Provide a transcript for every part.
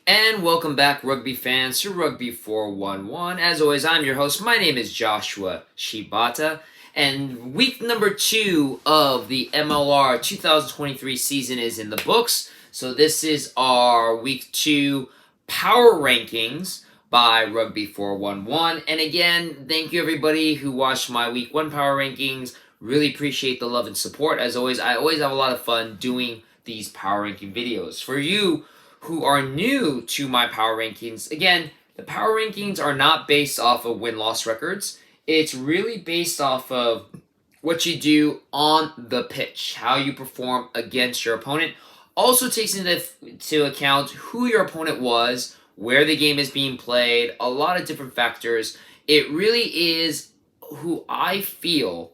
And welcome back, rugby fans, to Rugby 411. As always, I'm your host. My name is Joshua Shibata. And week number 2 of the MLR 2023 season is in the books. So this is our week 2 power rankings by Rugby 411. And again, thank you everybody who watched my week 1 power rankings. Really appreciate the love and support. As always, I always have a lot of fun doing these power ranking videos. For you who are new to my power rankings, again, the power rankings are not based off of win-loss records. It's really based off of what you do on the pitch, how you perform against your opponent. Also takes into account who your opponent was, where the game is being played, a lot of different factors. It really is who I feel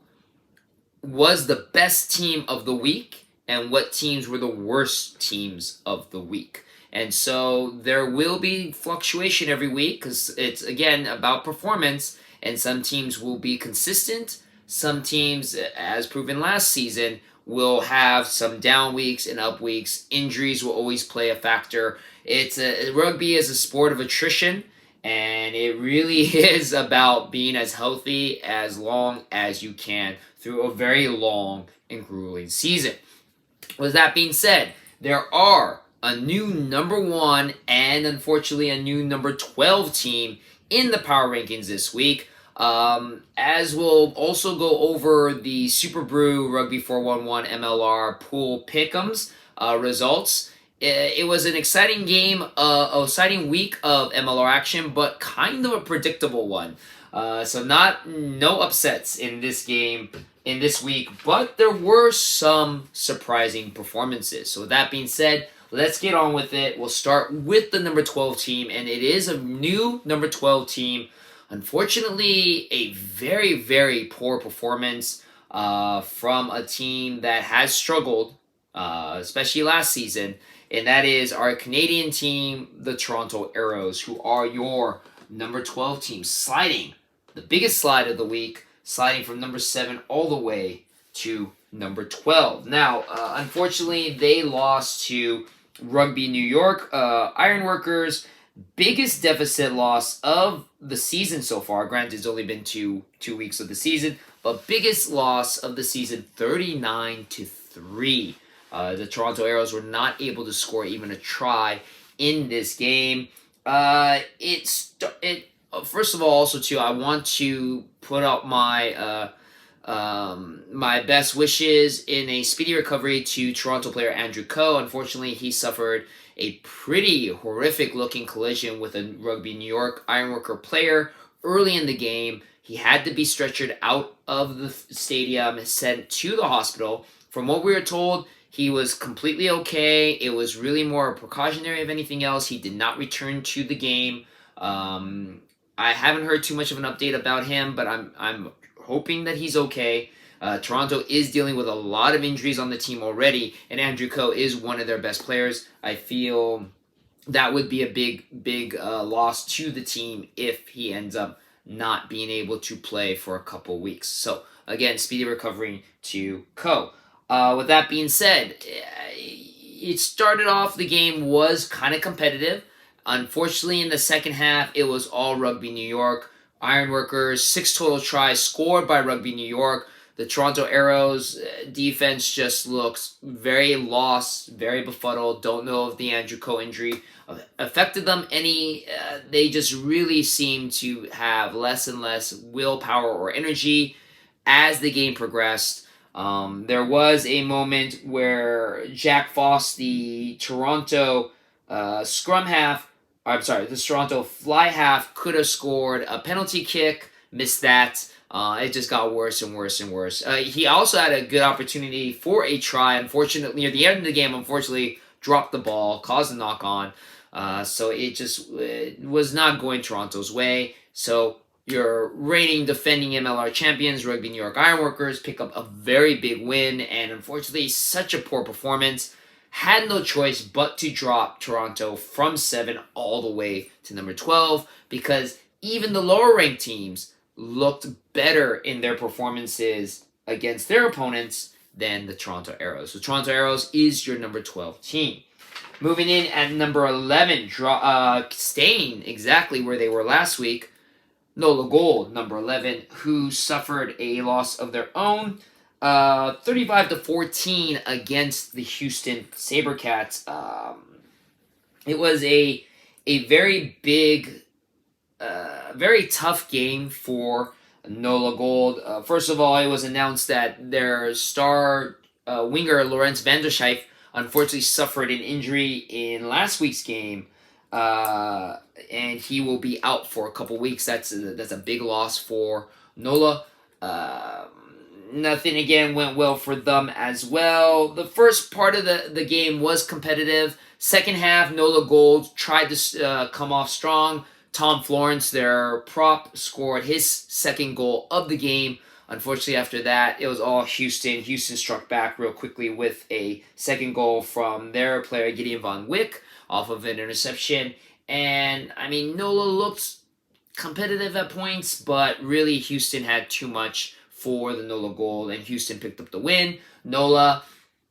was the best team of the week and what teams were the worst teams of the week. And so there will be fluctuation every week because it's, again, about performance. And some teams will be consistent. Some teams, as proven last season, will have some down weeks and up weeks. Injuries will always play a factor. Rugby is a sport of attrition. And it really is about being as healthy as long as you can through a very long and grueling season. With that being said, there are a new number 1 and unfortunately a new number 12 team in the power rankings this week. As we'll also go over the SuperBru Rugby 411 MLR pool pick'ems results. It was an exciting game, exciting week of MLR action, but kind of a predictable one. So no upsets in this game in this week, but there were some surprising performances. So with that being said, let's get on with it. We'll start with the number 12 team, and it is a new number 12 team. Unfortunately, a very, very poor performance from a team that has struggled, especially last season, and that is our Canadian team, the Toronto Arrows, who are your number 12 team, sliding, the biggest slide of the week, sliding from number 7 all the way to number 12. Now, unfortunately, they lost to Rugby New York Ironworkers. Biggest deficit loss of the season so far. Granted, it's only been two weeks of the season, but biggest loss of the season, 39-3. The Toronto Arrows were not able to score even a try in this game. First of all, also too, I want to put out my my best wishes in a speedy recovery to Toronto player Andrew Coe. Unfortunately, he suffered a pretty horrific looking collision with a Rugby New York Ironworker player early in the game. He had to be stretchered out of the stadium, sent to the hospital. From what we were told, he was completely okay. It was really more precautionary if anything else. He did not return to the game. I haven't heard too much of an update about him, but I'm hoping that he's okay. Toronto is dealing with a lot of injuries on the team already, and Andrew Coe is one of their best players. I feel that would be a big loss to the team if he ends up not being able to play for a couple weeks. So, again, speedy recovery to Coe. With that being said, it started off, the game was kind of competitive. Unfortunately, in the second half, it was all Rugby New York. Ironworkers, 6 total tries scored by Rugby New York. The Toronto Arrows defense just looks very lost, very befuddled. Don't know if the Andrew Coe injury affected them any. They just really seem to have less and less willpower or energy as the game progressed. There was a moment where Jack Foss, the Toronto the Toronto fly half, could have scored a penalty kick, missed that. It just got worse and worse and worse. He also had a good opportunity for a try. Unfortunately, near the end of the game, dropped the ball, caused a knock-on. So it just was not going Toronto's way. So your reigning defending MLR champions, Rugby New York Ironworkers, pick up a very big win. And unfortunately, such a poor performance. Had no choice but to drop Toronto from 7 all the way to number 12 because even the lower-ranked teams looked better in their performances against their opponents than the Toronto Arrows. So Toronto Arrows is your number 12 team. Moving in at number 11, staying exactly where they were last week, NOLA Gold, number 11, who suffered a loss of their own, 35-14 against the Houston SaberCats. It was a very big, very tough game for NOLA Gold. First of all, it was announced that their star winger, Lorenz van der Schijf, unfortunately suffered an injury in last week's game, and he will be out for a couple weeks. That's a big loss for NOLA. Nothing again went well for them as well. The first part of the game was competitive. Second half, NOLA Gold tried to come off strong. Tom Florence, their prop, scored his second goal of the game. Unfortunately, after that, it was all Houston. Houston struck back real quickly with a second goal from their player, Gideon Von Wick, off of an interception. And, I mean, NOLA looked competitive at points, but really Houston had too much for the NOLA Gold, and Houston picked up the win. NOLA,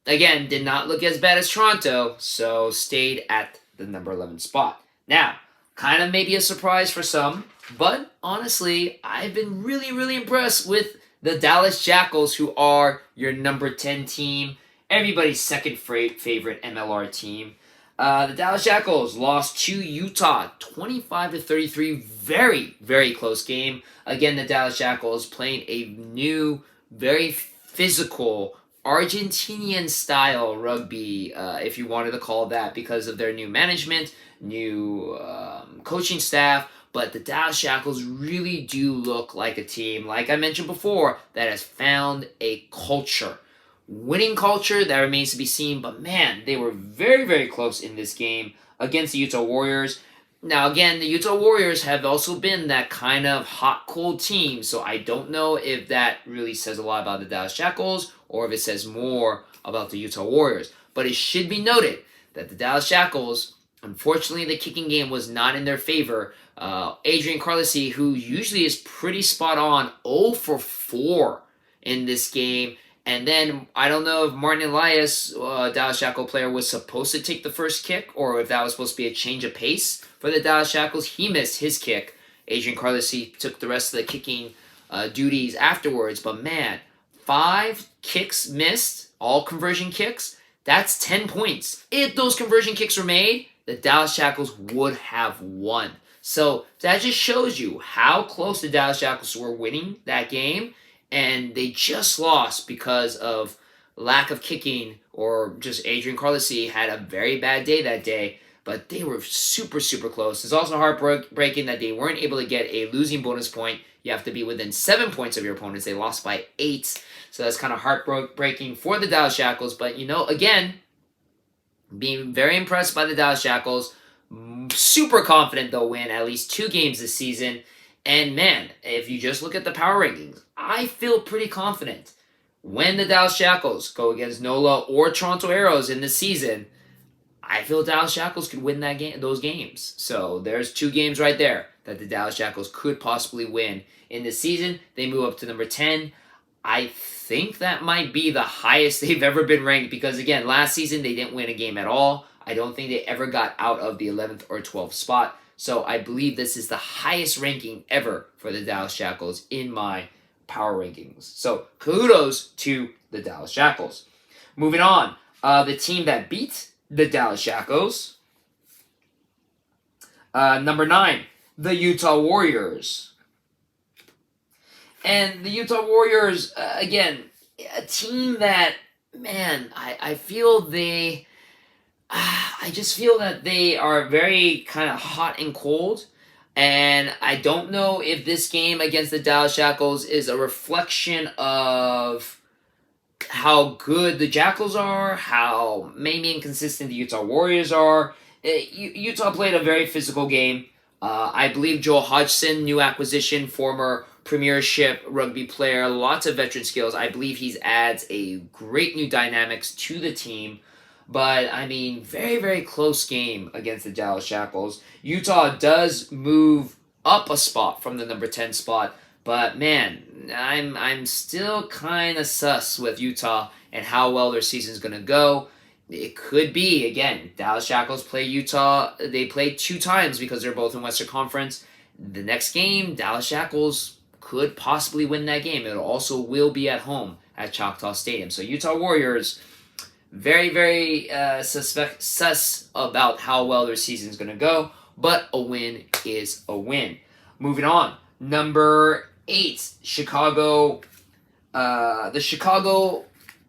again, did not look as bad as Toronto, so stayed at the number 11 spot. Now, kind of maybe a surprise for some, but honestly, I've been really, really impressed with the Dallas Jackals, who are your number 10 team, everybody's second favorite MLR team. The Dallas Jackals lost to Utah 25-33. Very, very close game. Again, the Dallas Jackals playing a new, very physical, Argentinian-style rugby, if you wanted to call it that, because of their new management, new coaching staff. But the Dallas Jackals really do look like a team, like I mentioned before, that has found a culture. Winning culture, that remains to be seen. But man, they were very, very close in this game against the Utah Warriors. Now, again, the Utah Warriors have also been that kind of hot, cold team. So I don't know if that really says a lot about the Dallas Jackals or if it says more about the Utah Warriors. But it should be noted that the Dallas Jackals, unfortunately, the kicking game was not in their favor. Adrian Carlisi, who usually is pretty spot on, 0 for 4 in this game. And then, I don't know if Martin Elias, Dallas Jackal player, was supposed to take the first kick, or if that was supposed to be a change of pace for the Dallas Jackals. He missed his kick. Adrian Carlisi took the rest of the kicking duties afterwards. But man, 5 kicks missed, all conversion kicks. That's 10 points. If those conversion kicks were made, the Dallas Jackals would have won. So that just shows you how close the Dallas Jackals were winning that game. And they just lost because of lack of kicking, or just Adrian Carlisi had a very bad day that day. But they were super, super close. It's also heartbreaking that they weren't able to get a losing bonus point. You have to be within 7 points of your opponents. They lost by 8. So that's kind of heartbreaking for the Dallas Jackals. But, you know, again, being very impressed by the Dallas Jackals. Super confident they'll win at least 2 games this season. And man, if you just look at the power rankings, I feel pretty confident when the Dallas Jackals go against NOLA or Toronto Arrows in this season. I feel Dallas Jackals could win those games. So there's 2 games right there that the Dallas Jackals could possibly win in this season. They move up to number 10. I think that might be the highest they've ever been ranked because, again, last season they didn't win a game at all. I don't think they ever got out of the 11th or 12th spot. So I believe this is the highest ranking ever for the Dallas Jackals in my power rankings. So kudos to the Dallas Jackals. Moving on, the team that beat the Dallas Jackals, number 9, the Utah Warriors. And the Utah Warriors, again, a team that, man, I feel they... I just feel that they are very kind of hot and cold, and I don't know if this game against the Dallas Jackals is a reflection of how good the Jackals are, how maybe inconsistent the Utah Warriors are. Utah played a very physical game. I believe Joel Hodgson, new acquisition, former Premiership rugby player, lots of veteran skills. I believe he adds a great new dynamics to the team. But, I mean, very, very close game against the Dallas Jackals. Utah does move up a spot from the number 10 spot, But man, I'm still kind of sus with Utah and how well their season's going to go. It could be, again, Dallas Jackals play Utah. They played 2 times because they're both in Western Conference. The next game, Dallas Jackals could possibly win that game. It also will be at home at Choctaw Stadium. So Utah Warriors, very, very sus about how well their season is going to go. But a win is a win. Moving on. Number 8, Chicago. The Chicago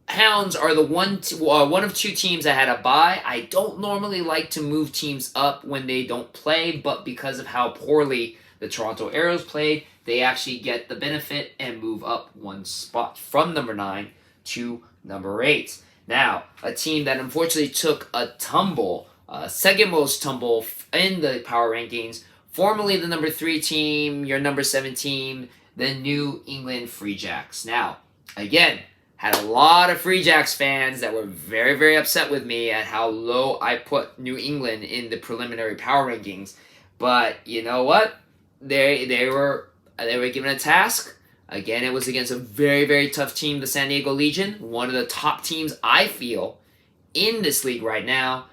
Hounds are the one of 2 teams that had a bye. I don't normally like to move teams up when they don't play, but because of how poorly the Toronto Arrows played, they actually get the benefit and move up 1 spot from number 9 to number 8. Now, a team that unfortunately took a tumble, second most tumble in the power rankings, formerly the number 3 team, your number 7 team, the New England Free Jacks. Now, again, had a lot of Free Jacks fans that were very, very upset with me at how low I put New England in the preliminary power rankings. But you know what? They were given a task. Again, it was against a very, very tough team, the San Diego Legion, one of the top teams I feel in this league right now.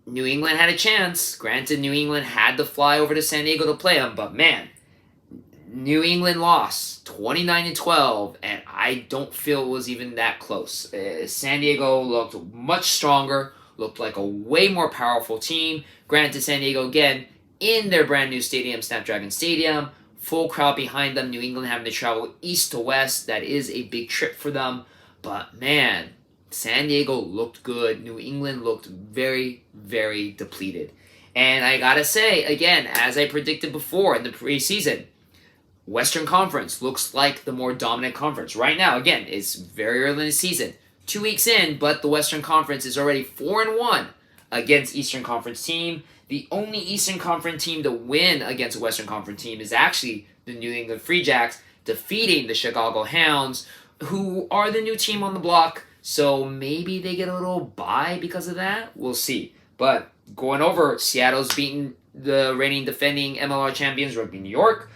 New England had a chance. Granted, New England had to fly over to San Diego to play them, but man, New England lost 29-12, and I don't feel it was even that close. San Diego looked much stronger, looked like a way more powerful team. Granted, San Diego, again, in their brand new stadium, Snapdragon Stadium, full crowd behind them, New England having to travel east to west. That is a big trip for them. But man, San Diego looked good. New England looked very, very depleted. And I gotta say, again, as I predicted before in the preseason, Western Conference looks like the more dominant conference. Right now, again, it's very early in the season. 2 weeks in, but the Western Conference is already 4-1 against Eastern Conference team. The only Eastern Conference team to win against a Western Conference team is actually the New England Free Jacks, defeating the Chicago Hounds, who are the new team on the block. So maybe they get a little bye because of that. We'll see. But going over, Seattle's beaten the reigning defending MLR champions, Rugby New York.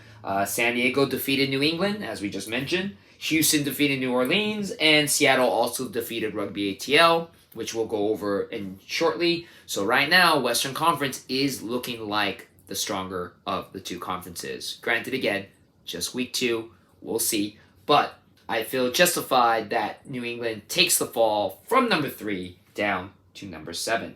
San Diego defeated New England, as we just mentioned. Houston defeated New Orleans, and Seattle also defeated Rugby ATL, which we'll go over in shortly. So right now, Western Conference is looking like the stronger of the 2 conferences. Granted, again, just week 2, we'll see. But I feel justified that New England takes the fall from number 3 down to number 7.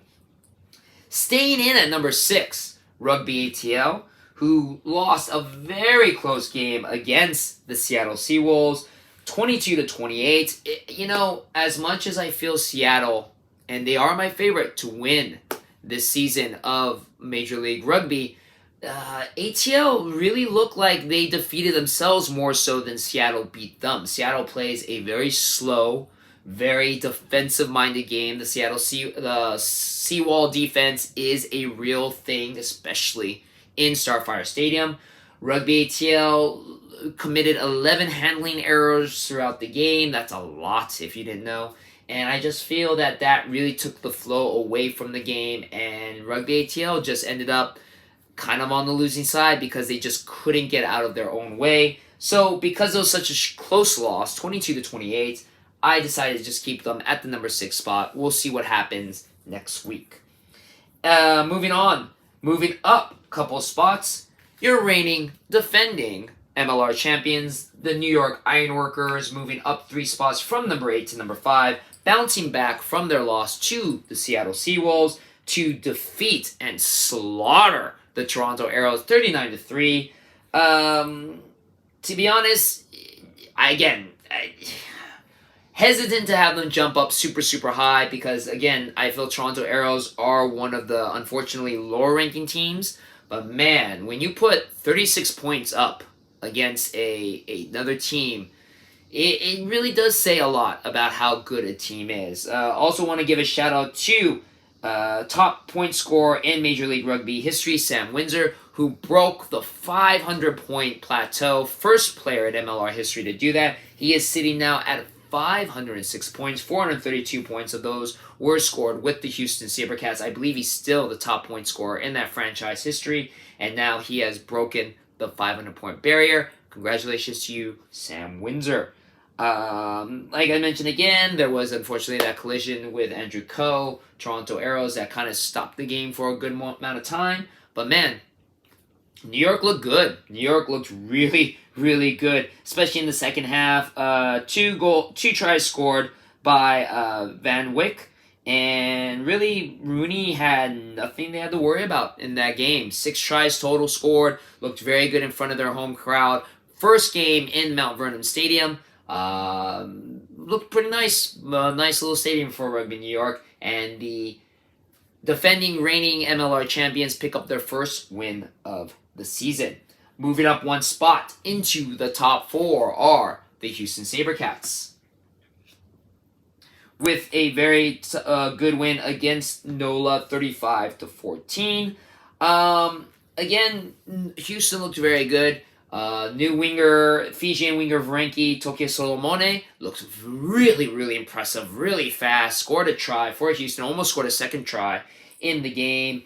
Staying in at number 6, Rugby ATL, who lost a very close game against the Seattle Seawolves, 22-28. You know, as much as I feel Seattle, and they are my favorite to win this season of Major League Rugby, ATL really looked like they defeated themselves more so than Seattle beat them. Seattle plays a very slow, very defensive-minded game. The Seawall defense is a real thing, especially in Starfire Stadium. Rugby ATL committed 11 handling errors throughout the game. That's a lot if you didn't know. And I just feel that that really took the flow away from the game, and Rugby ATL just ended up kind of on the losing side because they just couldn't get out of their own way. So because it was such a close loss, 22-28, I decided to just keep them at the number 6 spot. We'll see what happens next week. Moving on. Moving up a couple spots, your reigning, defending MLR champions, the New York Ironworkers, moving up 3 spots from number 8 to number 5, bouncing back from their loss to the Seattle Seawolves to defeat and slaughter the Toronto Arrows 39-3. To be honest, I hesitant to have them jump up super, super high because, again, I feel Toronto Arrows are one of the, unfortunately, lower-ranking teams. But, man, when you put 36 points up against another team, it really does say a lot about how good a team is. Also want to give a shout-out to top point scorer in Major League Rugby history, Sam Windsor, who broke the 500-point plateau. First player in MLR history to do that. He is sitting now at 506 points, 432 points of those were scored with the Houston SaberCats. I believe he's still the top point scorer in that franchise history, and now he has broken the 500-point barrier. congratulations to you, Sam Windsor. Like I mentioned again, there was unfortunately that collision with Andrew Coe, Toronto Arrows, that kind of stopped the game for a good amount of time. But man, New York looked good. New York looked really, really good, especially in the second half. Two tries scored by Van Wyck, and really Rooney had nothing they had to worry about in that game. 6 tries total scored. Looked very good in front of their home crowd. First game in Mount Vernon Stadium. Looked pretty nice. Nice little stadium for rugby, New York, and the defending reigning MLR champions pick up their first win of the season. Moving up one spot into the top 4 are the Houston SaberCats, with a very good win against NOLA 35-14. Again, Houston looked very good. New winger, Fijian winger Vrenki Toke Solomone looks really, really impressive, really fast. Scored a try for Houston, almost scored a second try in the game.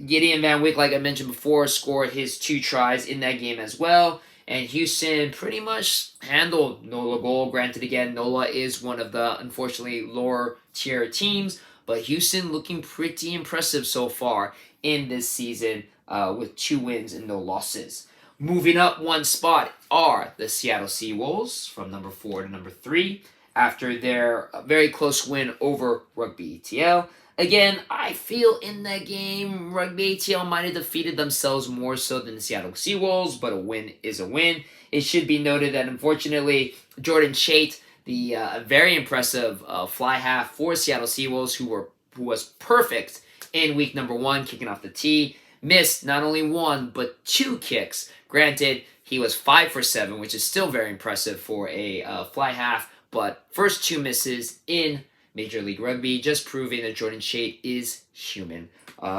Gideon Van Wyck, like I mentioned before, scored his 2 tries in that game as well. And Houston pretty much handled NOLA goal. Granted, again, NOLA is one of the, unfortunately, lower tier teams. But Houston looking pretty impressive so far in this season with 2 wins and no losses. Moving up one spot are the Seattle Seawolves from number 4 to number 3 after their very close win over Rugby ATL. Again, I feel in that game, Rugby ATL might have defeated themselves more so than the Seattle Seawolves, but a win is a win. It should be noted that, unfortunately, Jordan Chait, the very impressive fly half for Seattle Seawolves, who was perfect in week number 1, kicking off the tee, missed not only 1, but 2 kicks. Granted, he was 5 for 7, which is still very impressive for a fly half, but first 2 misses in Major League Rugby, just proving that Jordan Chait is human.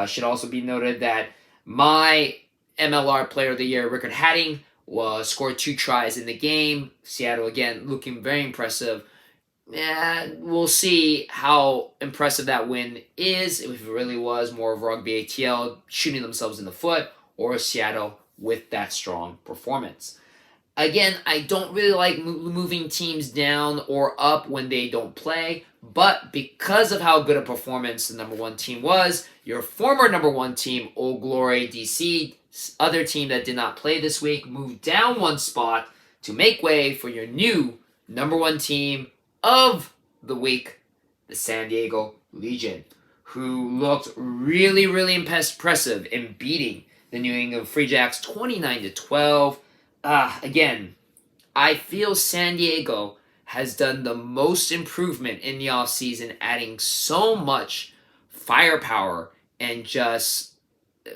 Should also be noted that my MLR Player of the Year, Rickard Hatting, scored 2 tries in the game. Seattle, again, looking very impressive. We'll see how impressive that win is, if it really was more of Rugby ATL shooting themselves in the foot, or Seattle with that strong performance. Again, I don't really like moving teams down or up when they don't play, but because of how good a performance the number 1 team was, your former number 1 team, Old Glory DC, other team that did not play this week, moved down 1 spot to make way for your new number 1 team of the week, the San Diego Legion, who looked really, really impressive in beating the New England Free Jacks 29-12. Again, I feel San Diego has done the most improvement in the offseason, adding so much firepower and just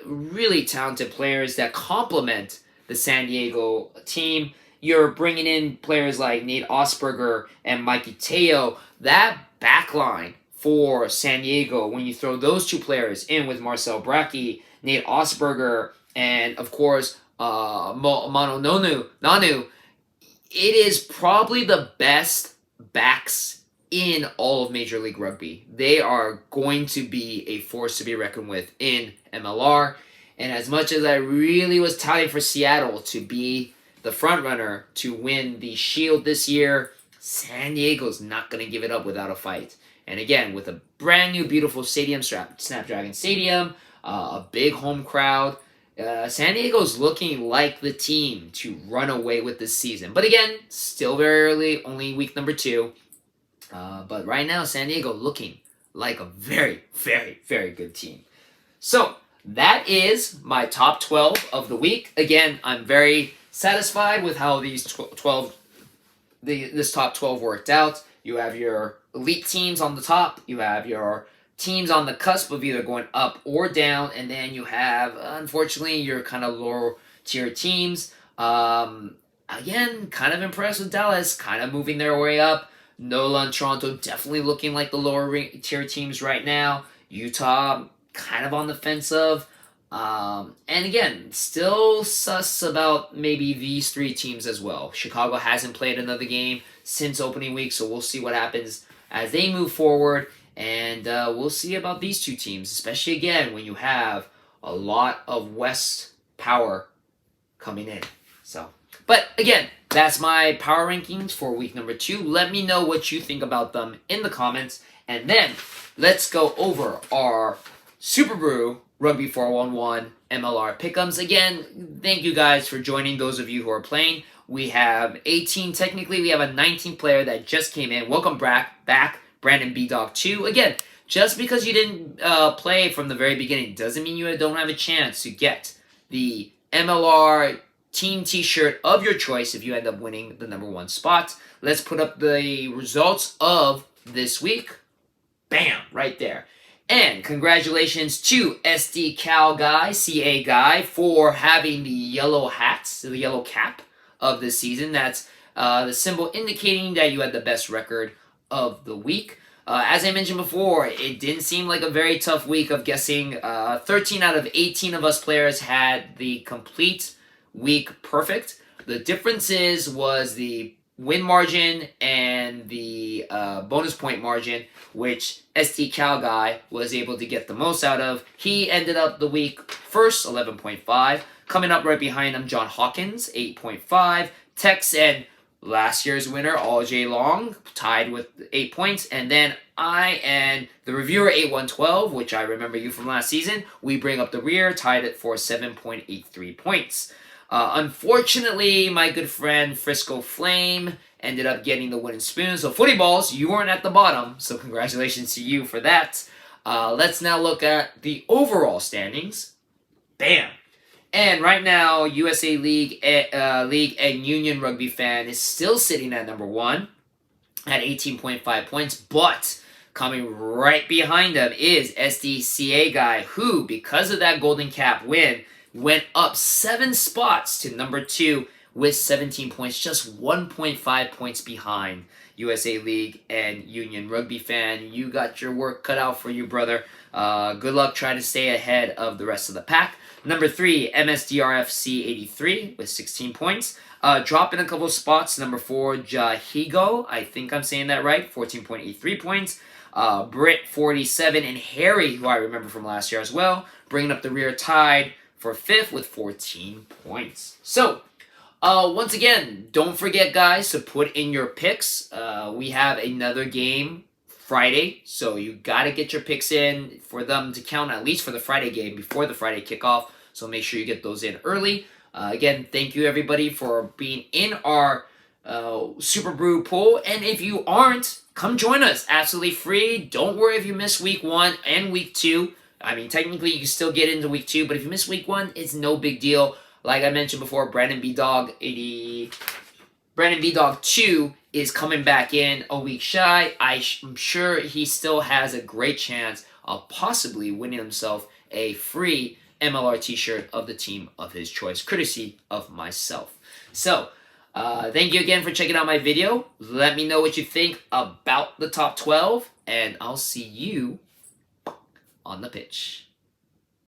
really talented players that complement the San Diego team. You're bringing in players like Nate Osberger and Mikey Teo. That backline for San Diego, when you throw those 2 players in with Marcel Brackey, Nate Osberger, and of course, Mano Nanu, it is probably the best backs in all of Major League Rugby. They are going to be a force to be reckoned with in MLR. And as much as I really was touting for Seattle to be the front runner to win the Shield this year, San Diego's not going to give it up without a fight. And again, with a brand new beautiful stadium, Snapdragon Stadium, a big home crowd, San Diego's looking like the team to run away with this season. But again, still very early, only week number 2. But right now, San Diego looking like a very, very, very good team. So that is my top 12 of the week. Again, I'm very satisfied with how these this top 12 worked out. You have your elite teams on the top. You have your teams on the cusp of either going up or down, and then you have, unfortunately, your kind of lower tier teams. Again, kind of impressed with Dallas, kind of moving their way up. NOLA and Toronto definitely looking like the lower tier teams right now. Utah, kind of on the fence of. And again, still sus about maybe these 3 teams as well. Chicago hasn't played another game since opening week, so we'll see what happens as they move forward. And we'll see about these 2 teams, especially again when you have a lot of West power coming in. So, but again, that's my power rankings for week number 2. Let me know what you think about them in the comments. And then let's go over our SuperBru Rugby 411 MLR pick'ems. Again, thank you guys for joining, those of you who are playing. We have 18, technically we have a 19th player that just came in. Welcome back, Brandon B-Dog 2. Again, just because you didn't play from the very beginning doesn't mean you don't have a chance to get the MLR team t-shirt of your choice if you end up winning the number 1 spot. Let's put up the results of this week. Bam! Right there. And congratulations to SD Cal Guy, CA Guy, for having the yellow hats, the yellow cap of this season. That's the symbol indicating that you had the best record of the week. As I mentioned before, it didn't seem like a very tough week of guessing. 13 out of 18 of us players had the complete week perfect. The differences was the win margin and the bonus point margin, which SD Cal Guy was able to get the most out of. He ended up the week first, 11.5. Coming up right behind him, John Hawkins, 8.5. Tex and last year's winner, All J Long, tied with 8 points. And then I and the reviewer, 8112, which I remember you from last season, we bring up the rear, tied it for 7.83 points. Unfortunately, my good friend Frisco Flame ended up getting the wooden spoon. So, Footy Balls, you weren't at the bottom. So, congratulations to you for that. Let's now look at the overall standings. Bam! And right now, USA League and Union Rugby Fan is still sitting at number 1 at 18.5 points. But coming right behind them is SDCA Guy, who, because of that Golden Cap win, went up 7 spots to number 2 with 17 points, just 1.5 points behind USA League and Union Rugby Fan. You got your work cut out for you, brother. Good luck trying to stay ahead of the rest of the pack. Number 3, MSDRFC 83 with 16 points. Dropping a couple spots. Number 4, Jahigo, I think I'm saying that right, 14.83 points. Brit 47 and Harry, who I remember from last year as well, bringing up the rear tied for 5th with 14 points. So, once again, don't forget, guys, to put in your picks. We have another game Friday, so you got to get your picks in for them to count, at least for the Friday game, before the Friday kickoff. So make sure you get those in early. Again, thank you, everybody, for being in our SuperBru pool. And if you aren't, come join us. Absolutely free. Don't worry if you miss week 1 and week 2. I mean, technically, you can still get into week 2, but if you miss week 1, it's no big deal. Like I mentioned before, Brandon B-Dog 2 is coming back in a week shy. I'm sure he still has a great chance of possibly winning himself a free MLR t-shirt of the team of his choice, courtesy of myself. So, thank you again for checking out my video. Let me know what you think about the top 12, and I'll see you on the pitch.